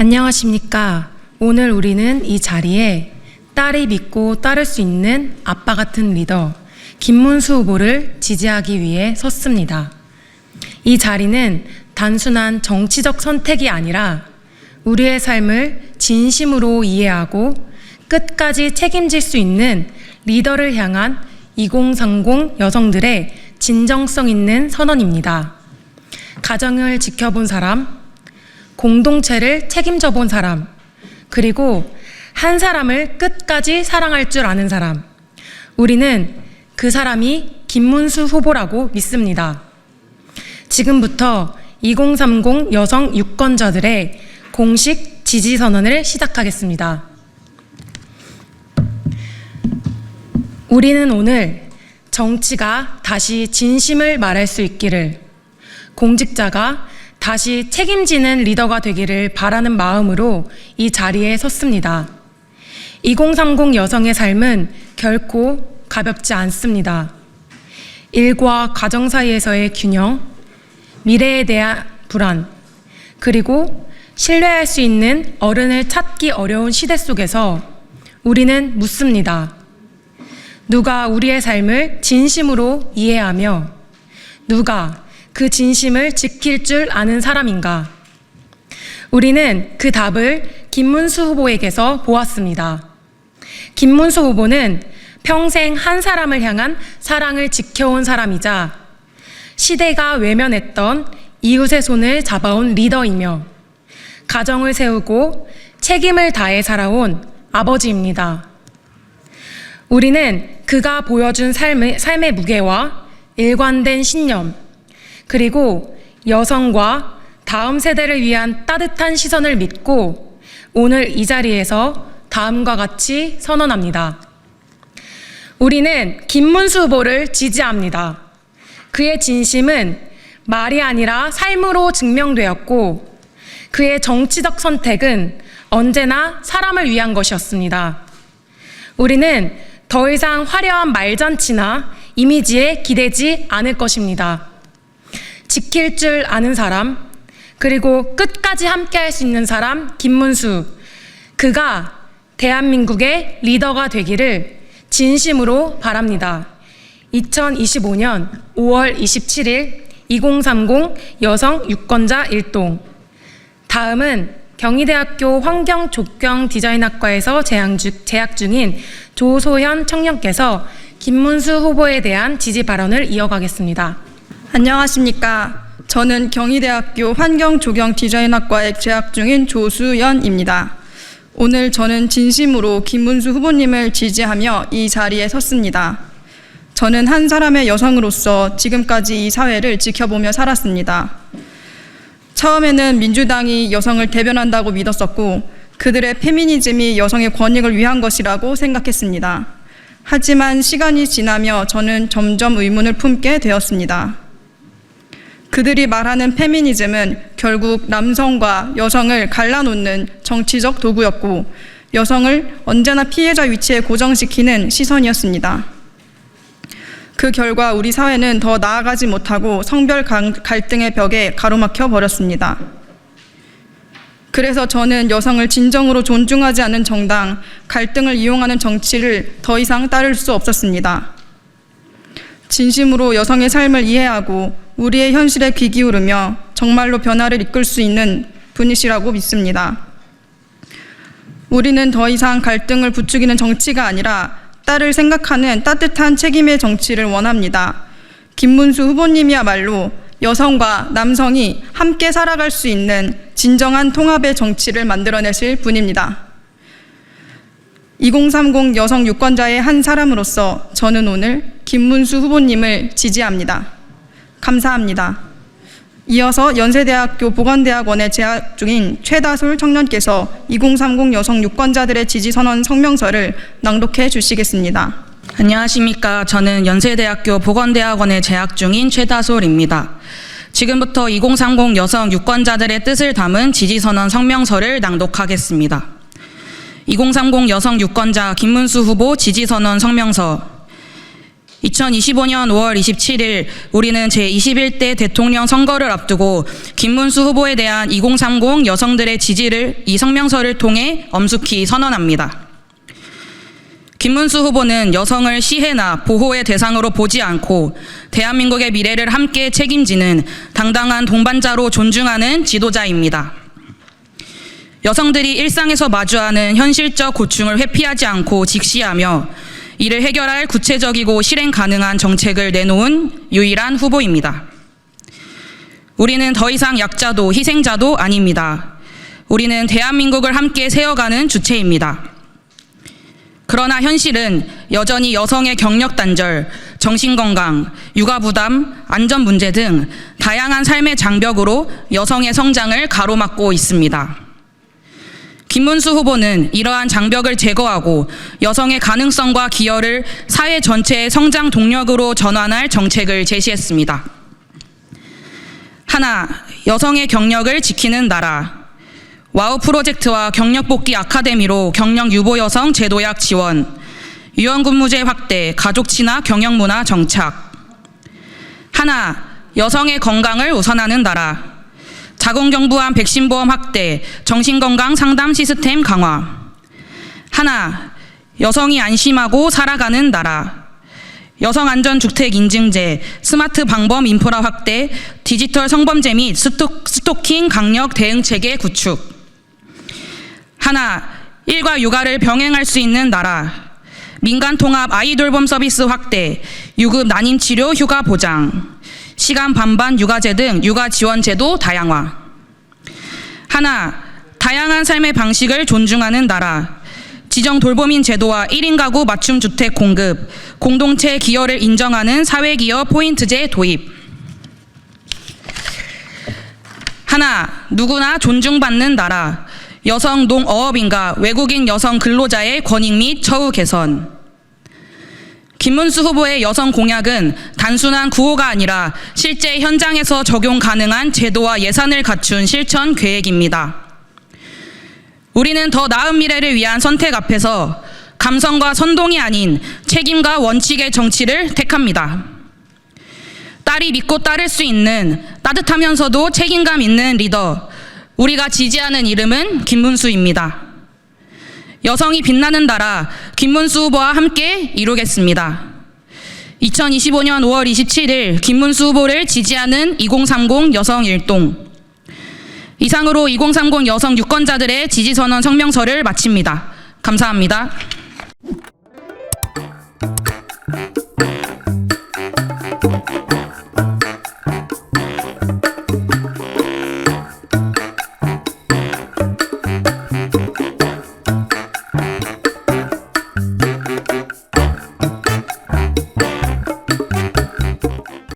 안녕하십니까. 오늘 우리는 이 자리에 딸이 믿고 따를 수 있는 아빠 같은 리더 김문수 후보를 지지하기 위해 섰습니다. 이 자리는 단순한 정치적 선택이 아니라 우리의 삶을 진심으로 이해하고 끝까지 책임질 수 있는 리더를 향한 2030 여성들의 진정성 있는 선언입니다. 가정을 지켜본 사람, 공동체를 책임져 본 사람, 그리고 한 사람을 끝까지 사랑할 줄 아는 사람. 우리는 그 사람이 김문수 후보라고 믿습니다. 지금부터 2030 여성 유권자들의 공식 지지 선언을 시작하겠습니다. 우리는 오늘 정치가 다시 진심을 말할 수 있기를, 공직자가 다시 책임지는 리더가 되기를 바라는 마음으로 이 자리에 섰습니다. 2030 여성의 삶은 결코 가볍지 않습니다. 일과 가정 사이에서의 균형, 미래에 대한 불안, 그리고 신뢰할 수 있는 어른을 찾기 어려운 시대 속에서 우리는 묻습니다. 누가 우리의 삶을 진심으로 이해하며 누가 그 진심을 지킬 줄 아는 사람인가? 우리는 그 답을 김문수 후보에게서 보았습니다. 김문수 후보는 평생 한 사람을 향한 사랑을 지켜온 사람이자 시대가 외면했던 이웃의 손을 잡아온 리더이며 가정을 세우고 책임을 다해 살아온 아버지입니다. 우리는 그가 보여준 삶의 무게와 일관된 신념, 그리고 여성과 다음 세대를 위한 따뜻한 시선을 믿고 오늘 이 자리에서 다음과 같이 선언합니다. 우리는 김문수 후보를 지지합니다. 그의 진심은 말이 아니라 삶으로 증명되었고 그의 정치적 선택은 언제나 사람을 위한 것이었습니다. 우리는 더 이상 화려한 말잔치나 이미지에 기대지 않을 것입니다. 지킬 줄 아는 사람, 그리고 끝까지 함께할 수 있는 사람 김문수, 그가 대한민국의 리더가 되기를 진심으로 바랍니다. 2025년 5월 27일 2030 여성 유권자 일동. 다음은 경희대학교 환경조경디자인학과에서 재학 중인 조소현 청년께서 김문수 후보에 대한 지지 발언을 이어가겠습니다. 안녕하십니까. 저는 경희대학교 환경조경디자인학과에 재학 중인 조수연입니다. 오늘 저는 진심으로 김문수 후보님을 지지하며 이 자리에 섰습니다. 저는 한 사람의 여성으로서 지금까지 이 사회를 지켜보며 살았습니다. 처음에는 민주당이 여성을 대변한다고 믿었었고 그들의 페미니즘이 여성의 권익을 위한 것이라고 생각했습니다. 하지만 시간이 지나며 저는 점점 의문을 품게 되었습니다. 그들이 말하는 페미니즘은 결국 남성과 여성을 갈라놓는 정치적 도구였고 여성을 언제나 피해자 위치에 고정시키는 시선이었습니다. 그 결과 우리 사회는 더 나아가지 못하고 성별 갈등의 벽에 가로막혀 버렸습니다. 그래서 저는 여성을 진정으로 존중하지 않는 정당, 갈등을 이용하는 정치를 더 이상 따를 수 없었습니다. 진심으로 여성의 삶을 이해하고 우리의 현실에 귀 기울이며 정말로 변화를 이끌 수 있는 분이시라고 믿습니다. 우리는 더 이상 갈등을 부추기는 정치가 아니라 딸을 생각하는 따뜻한 책임의 정치를 원합니다. 김문수 후보님이야말로 여성과 남성이 함께 살아갈 수 있는 진정한 통합의 정치를 만들어내실 분입니다. 2030 여성 유권자의 한 사람으로서 저는 오늘 김문수 후보님을 지지합니다. 감사합니다. 이어서 연세대학교 보건대학원에 재학 중인 최다솔 청년께서 2030 여성 유권자들의 지지선언 성명서를 낭독해 주시겠습니다. 안녕하십니까. 저는 연세대학교 보건대학원에 재학 중인 최다솔입니다. 지금부터 2030 여성 유권자들의 뜻을 담은 지지선언 성명서를 낭독하겠습니다. 2030 여성 유권자 김문수 후보 지지선언 성명서. 2025년 5월 27일 우리는 제21대 대통령 선거를 앞두고 김문수 후보에 대한 2030 여성들의 지지를 이 성명서를 통해 엄숙히 선언합니다. 김문수 후보는 여성을 시혜나 보호의 대상으로 보지 않고 대한민국의 미래를 함께 책임지는 당당한 동반자로 존중하는 지도자입니다. 여성들이 일상에서 마주하는 현실적 고충을 회피하지 않고 직시하며 이를 해결할 구체적이고 실행 가능한 정책을 내놓은 유일한 후보입니다. 우리는 더 이상 약자도 희생자도 아닙니다. 우리는 대한민국을 함께 세워가는 주체입니다. 그러나 현실은 여전히 여성의 경력 단절, 정신건강, 육아부담, 안전 문제 등 다양한 삶의 장벽으로 여성의 성장을 가로막고 있습니다. 김문수 후보는 이러한 장벽을 제거하고 여성의 가능성과 기여를 사회 전체의 성장 동력으로 전환할 정책을 제시했습니다. 하나, 여성의 경력을 지키는 나라. 와우 프로젝트와 경력복귀 아카데미로 경력 유보 여성 제도약 지원, 유연근무제 확대, 가족 친화 경영문화 정착. 하나, 여성의 건강을 우선하는 나라. 자궁경부암 백신보험 확대, 정신건강 상담 시스템 강화. 하나, 여성이 안심하고 살아가는 나라. 여성안전주택 인증제, 스마트 방범 인프라 확대, 디지털 성범죄 및 스토킹 강력 대응체계 구축. 하나, 일과 육아를 병행할 수 있는 나라. 민간통합 아이돌봄 서비스 확대, 유급 난임치료 휴가 보장, 시간 반반 육아제 등 육아 지원 제도 다양화. 하나, 다양한 삶의 방식을 존중하는 나라. 지정 돌봄인 제도와 1인 가구 맞춤 주택 공급, 공동체 기여를 인정하는 사회기여 포인트제 도입. 하나, 누구나 존중받는 나라. 여성 농어업인과 외국인 여성 근로자의 권익 및 처우 개선. 김문수 후보의 여성 공약은 단순한 구호가 아니라 실제 현장에서 적용 가능한 제도와 예산을 갖춘 실천 계획입니다. 우리는 더 나은 미래를 위한 선택 앞에서 감성과 선동이 아닌 책임과 원칙의 정치를 택합니다. 딸이 믿고 따를 수 있는 따뜻하면서도 책임감 있는 리더, 우리가 지지하는 이름은 김문수입니다. 여성이 빛나는 나라, 김문수 후보와 함께 이루겠습니다. 2025년 5월 27일 김문수 후보를 지지하는 2030 여성 일동. 이상으로 2030 여성 유권자들의 지지선언 성명서를 마칩니다. 감사합니다.